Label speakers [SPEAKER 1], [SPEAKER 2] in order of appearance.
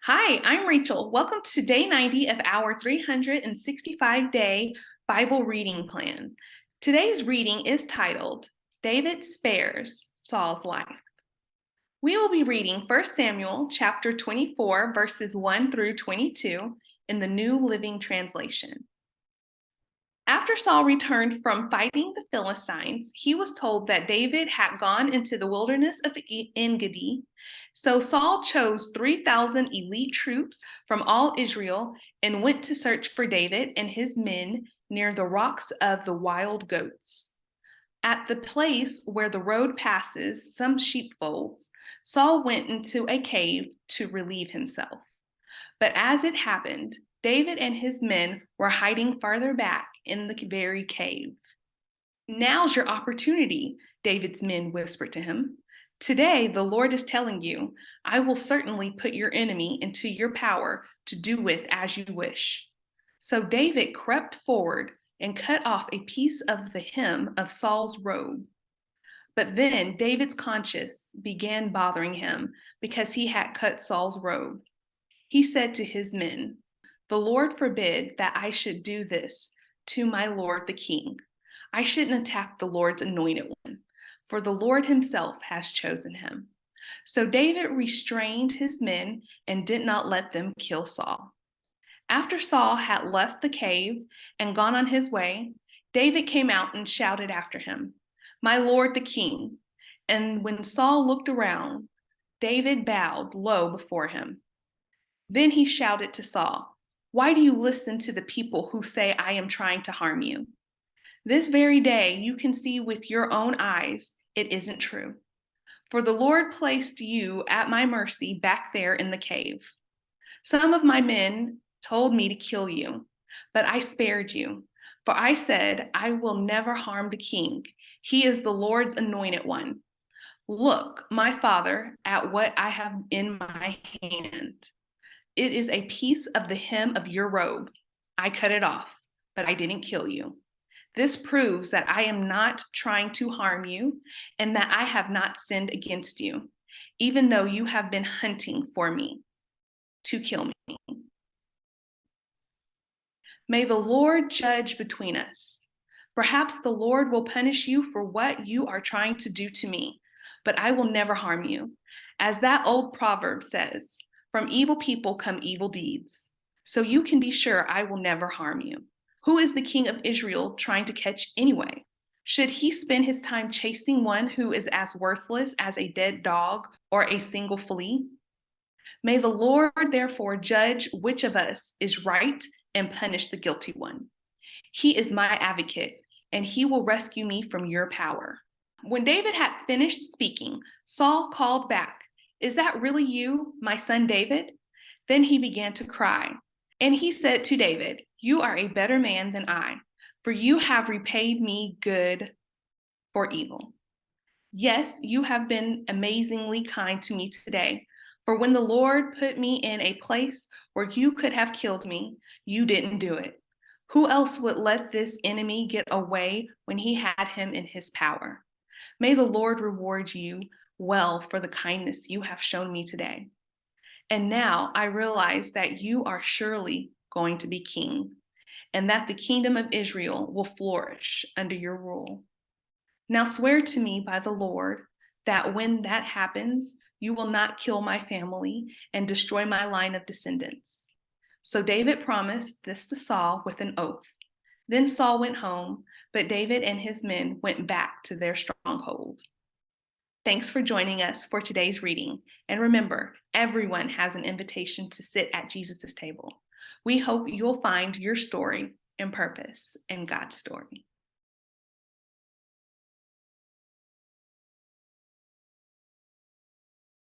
[SPEAKER 1] Hi, I'm Rachel. Welcome to day 90 of our 365-day Bible reading plan. Today's reading is titled, David Spares Saul's Life. We will be reading 1 Samuel chapter 24, verses 1 through 22 in the New Living Translation. After Saul returned from fighting the Philistines, he was told that David had gone into the wilderness of En-Gedi. So Saul chose 3,000 elite troops from all Israel and went to search for David and his men near the rocks of the wild goats. At the place where the road passes some sheepfolds, Saul went into a cave to relieve himself. But as it happened, David and his men were hiding farther back in the very cave. Now's your opportunity, David's men whispered to him. Today, the Lord is telling you, I will certainly put your enemy into your power to do with as you wish. So David crept forward and cut off a piece of the hem of Saul's robe. But then David's conscience began bothering him because he had cut Saul's robe. He said to his men, The Lord forbid that I should do this to my lord the king. I shouldn't attack the Lord's anointed one, for the Lord himself has chosen him. So David restrained his men and did not let them kill Saul. After Saul had left the cave and gone on his way, David came out and shouted after him, My lord the king. And when Saul looked around, David bowed low before him. Then he shouted to Saul, Why do you listen to the people who say I am trying to harm you? This very day you can see with your own eyes it isn't true. For the Lord placed you at my mercy back there in the cave. Some of my men told me to kill you, but I spared you. For I said, I will never harm the king. He is the Lord's anointed one. Look, my father, at what I have in my hand. It is a piece of the hem of your robe. I cut it off, but I didn't kill you. This proves that I am not trying to harm you and that I have not sinned against you, even though you have been hunting for me to kill me. May the Lord judge between us. Perhaps the Lord will punish you for what you are trying to do to me, but I will never harm you. As that old proverb says, from evil people come evil deeds. So you can be sure I will never harm you. Who is the king of Israel trying to catch anyway? Should he spend his time chasing one who is as worthless as a dead dog or a single flea? May the Lord therefore judge which of us is right and punish the guilty one. He is my advocate, and he will rescue me from your power. When David had finished speaking, Saul called back, Is that really you, my son David? Then he began to cry. And he said to David, You are a better man than I, for you have repaid me good for evil. Yes, you have been amazingly kind to me today. For when the Lord put me in a place where you could have killed me, you didn't do it. Who else would let this enemy get away when he had him in his power? May the Lord reward you well for the kindness you have shown me today. And now I realize that you are surely going to be king, and that the kingdom of Israel will flourish under your rule. Now swear to me by the Lord that when that happens, you will not kill my family and destroy my line of descendants. So David promised this to Saul with an oath. Then Saul went home, but David and his men went back to their stronghold. Thanks for joining us for today's reading. And remember, everyone has an invitation to sit at Jesus' table. We hope you'll find your story and purpose in God's story.